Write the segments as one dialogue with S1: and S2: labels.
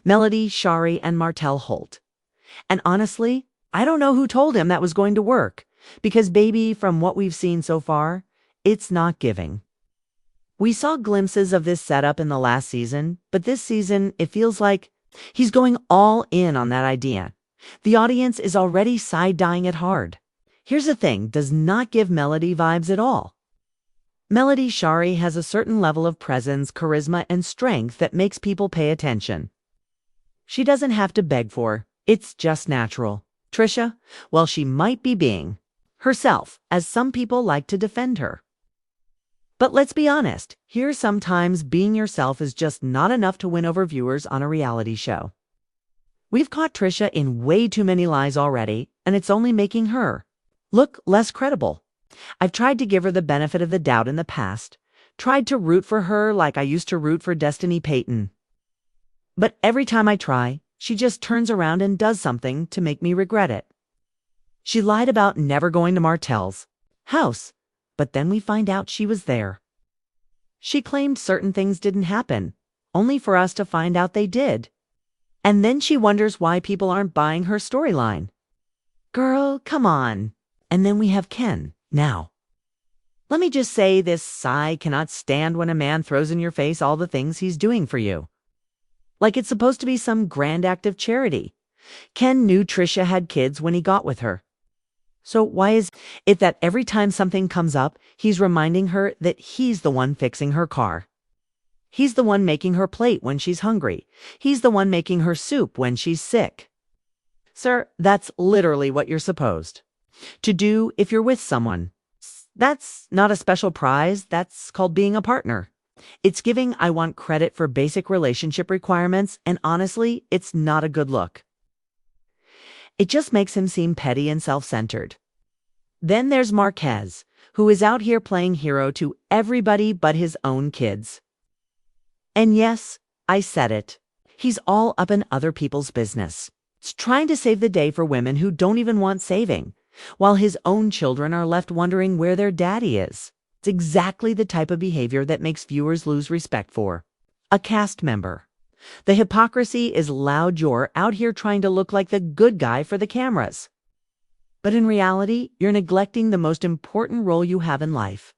S1: Melody, Shari, and Martell Holt. And honestly, I don't know who told him that was going to work, because baby, from what we've seen so far, it's not giving. We saw glimpses of this setup in the last season, but this season it feels like he's going all in on that idea. The audience is already side-eyeing it hard. Here's the thing, does not give Melody vibes at all. Melody Shari has a certain level of presence, charisma, and strength that makes people pay attention. She doesn't have to beg for, it's just natural. Trisha, well, she might be being herself, as some people like to defend her. But let's be honest, here sometimes being yourself is just not enough to win over viewers on a reality show. We've caught Trisha in way too many lies already, and it's only making her look less credible. I've tried to give her the benefit of the doubt in the past, tried to root for her like I used to root for Destiny Payton. But every time I try, she just turns around and does something to make me regret it. She lied about never going to Martell's house, but then we find out she was there. She claimed certain things didn't happen, only for us to find out they did. And then she wonders why people aren't buying her storyline. Girl, come on. And then we have Ken, now. Let me just say this sigh cannot stand when a man throws in your face all the things he's doing for you. Like it's supposed to be some grand act of charity. Ken knew Trisha had kids when he got with her. So why is it that every time something comes up, he's reminding her that he's the one fixing her car? He's the one making her plate when she's hungry. He's the one making her soup when she's sick. Sir, that's literally what you're supposed to do if you're with someone. That's not a special prize. That's called being a partner. It's giving I want credit for basic relationship requirements, and honestly, it's not a good look. It just makes him seem petty and self-centered. Then there's Marquez, who is out here playing hero to everybody but his own kids. And yes, I said it. He's all up in other people's business. He's trying to save the day for women who don't even want saving, while his own children are left wondering where their daddy is. It's exactly the type of behavior that makes viewers lose respect for a cast member. The hypocrisy is loud. You're out here trying to look like the good guy for the cameras. But in reality, you're neglecting the most important role you have in life.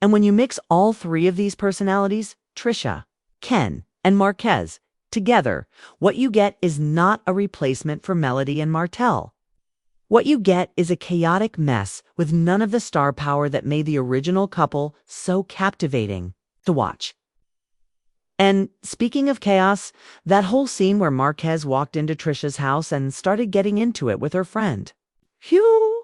S1: And when you mix all three of these personalities, Trisha, Ken, and Marquez, together, what you get is not a replacement for Melody and Martell. What you get is a chaotic mess with none of the star power that made the original couple so captivating to watch. And speaking of chaos, that whole scene where Marquez walked into Trisha's house and started getting into it with her friend. Phew!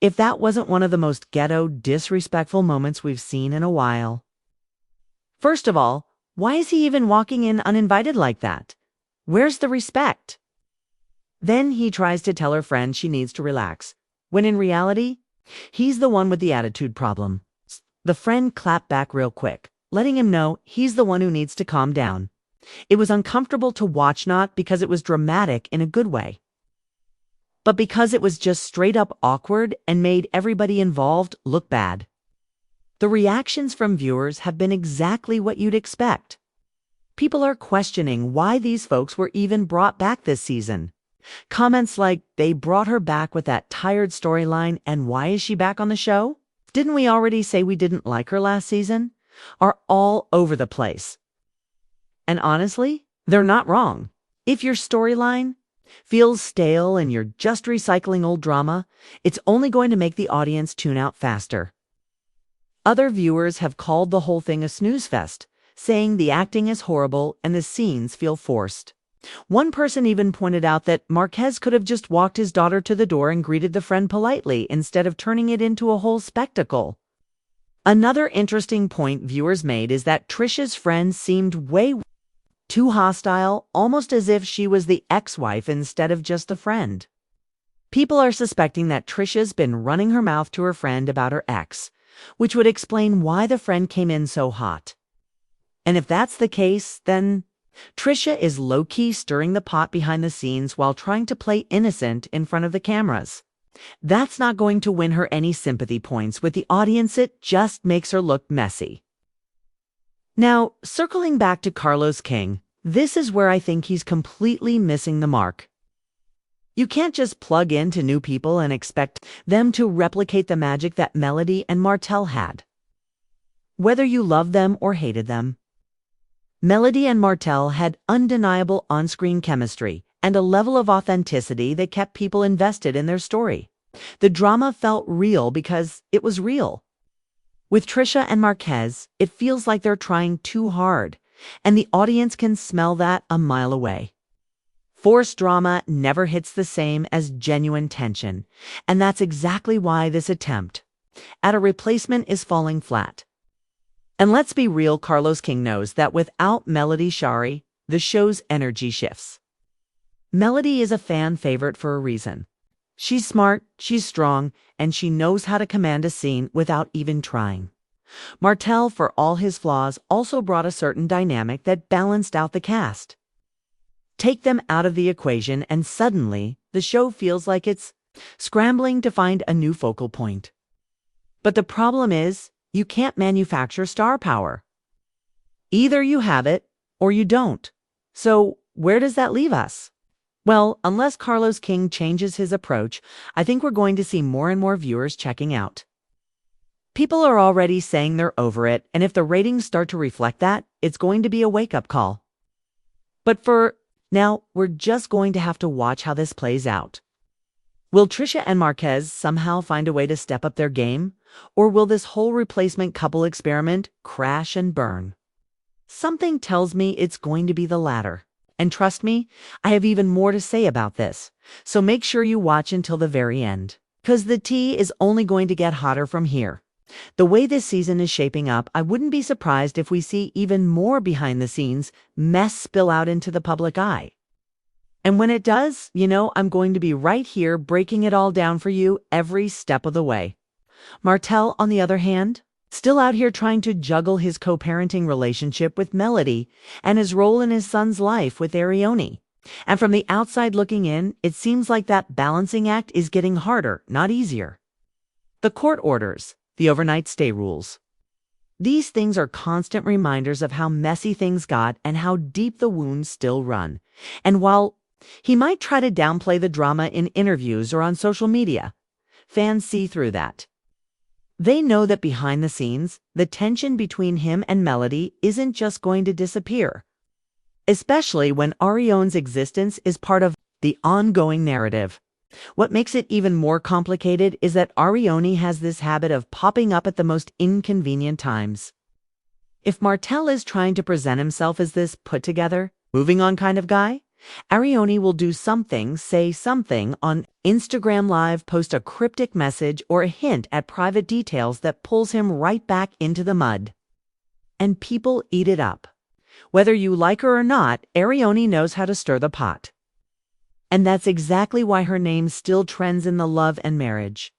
S1: If that wasn't one of the most ghetto, disrespectful moments we've seen in a while. First of all, why is he even walking in uninvited like that? Where's the respect? Then he tries to tell her friend she needs to relax, when in reality, he's the one with the attitude problem. The friend clapped back real quick, letting him know he's the one who needs to calm down. It was uncomfortable to watch, not because it was dramatic in a good way, but because it was just straight up awkward and made everybody involved look bad. The reactions from viewers have been exactly what you'd expect. People are questioning why these folks were even brought back this season. Comments like, they brought her back with that tired storyline, and why is she back on the show? Didn't we already say we didn't like her last season? Are all over the place. And honestly, they're not wrong. If your storyline feels stale and you're just recycling old drama, it's only going to make the audience tune out faster. Other viewers have called the whole thing a snooze fest, saying the acting is horrible and the scenes feel forced. One person even pointed out that Marquez could have just walked his daughter to the door and greeted the friend politely instead of turning it into a whole spectacle. Another interesting point viewers made is that Trisha's friend seemed way too hostile, almost as if she was the ex-wife instead of just a friend. People are suspecting that Trisha's been running her mouth to her friend about her ex, which would explain why the friend came in so hot. And if that's the case, then Trisha is low-key stirring the pot behind the scenes while trying to play innocent in front of the cameras. That's not going to win her any sympathy points with the audience. It just makes her look messy. Now, circling back to Carlos King, This is where I think he's completely missing the mark. You can't just plug into new people and expect them to replicate the magic that Melody and Martell had. Whether you loved them or hated them, Melody and Martell had undeniable on-screen chemistry and a level of authenticity that kept people invested in their story. The drama felt real because it was real. With Trisha and Marquez, it feels like they're trying too hard, and the audience can smell that a mile away. Forced drama never hits the same as genuine tension, and that's exactly why this attempt at a replacement is falling flat. And let's be real, Carlos King knows that without Melody Shari, the show's energy shifts. Melody is a fan favorite for a reason. She's smart, she's strong, and she knows how to command a scene without even trying. Martell, for all his flaws, also brought a certain dynamic that balanced out the cast. Take them out of the equation and suddenly the show feels like it's scrambling to find a new focal point. But the problem is, you can't manufacture star power. Either you have it or you don't. So where does that leave us? Well, unless Carlos King changes his approach, I think we're going to see more and more viewers checking out. People are already saying they're over it, and if the ratings start to reflect that, it's going to be a wake-up call. But for now, we're just going to have to watch how this plays out. Will Trisha and Marquez somehow find a way to step up their game? Or will this whole replacement couple experiment crash and burn? Something tells me it's going to be the latter. And trust me, I have even more to say about this. So make sure you watch until the very end, because the tea is only going to get hotter from here. The way this season is shaping up, I wouldn't be surprised if we see even more behind-the-scenes mess spill out into the public eye. And when it does, I'm going to be right here breaking it all down for you every step of the way. Martell, on the other hand, still out here trying to juggle his co-parenting relationship with Melody and his role in his son's life with Arionne. And from the outside looking in, it seems like that balancing act is getting harder, not easier. The court orders, the overnight stay rules. These things are constant reminders of how messy things got and how deep the wounds still run. And while he might try to downplay the drama in interviews or on social media, fans see through that. They know that behind the scenes, the tension between him and Melody isn't just going to disappear. Especially when Arionne's existence is part of the ongoing narrative. What makes it even more complicated is that Arionne has this habit of popping up at the most inconvenient times. If Martell is trying to present himself as this put-together, moving-on kind of guy, Arionne will do something, say something on Instagram Live, post a cryptic message or a hint at private details that pulls him right back into the mud. And people eat it up. Whether you like her or not, Arionne knows how to stir the pot. And that's exactly why her name still trends in the love and marriage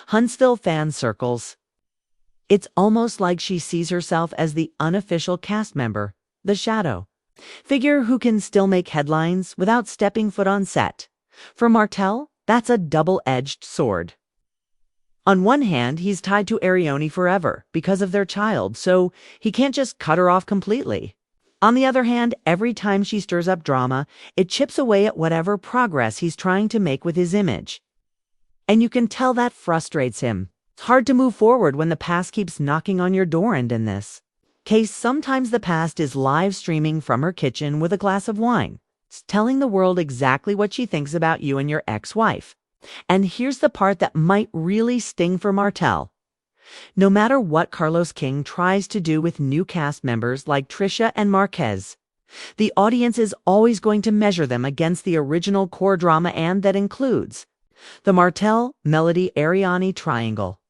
S1: Huntsville fan circles. It's almost like she sees herself as the unofficial cast member, the shadow figure who can still make headlines without stepping foot on set. For Martell, that's a double-edged sword. On one hand, he's tied to Arionne forever because of their child, so he can't just cut her off completely. On the other hand, every time she stirs up drama, it chips away at whatever progress he's trying to make with his image. And you can tell that frustrates him. It's hard to move forward when the past keeps knocking on your door, and in this case, sometimes the past is live streaming from her kitchen with a glass of wine, telling the world exactly what she thinks about you and your ex-wife. And here's the part that might really sting for Martell. No matter what Carlos King tries to do with new cast members like Trisha and Marquez, the audience is always going to measure them against the original core drama, and that includes the Martell, Melody, Arionne triangle.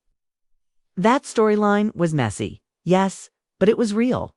S1: That storyline was messy, yes, but it was real.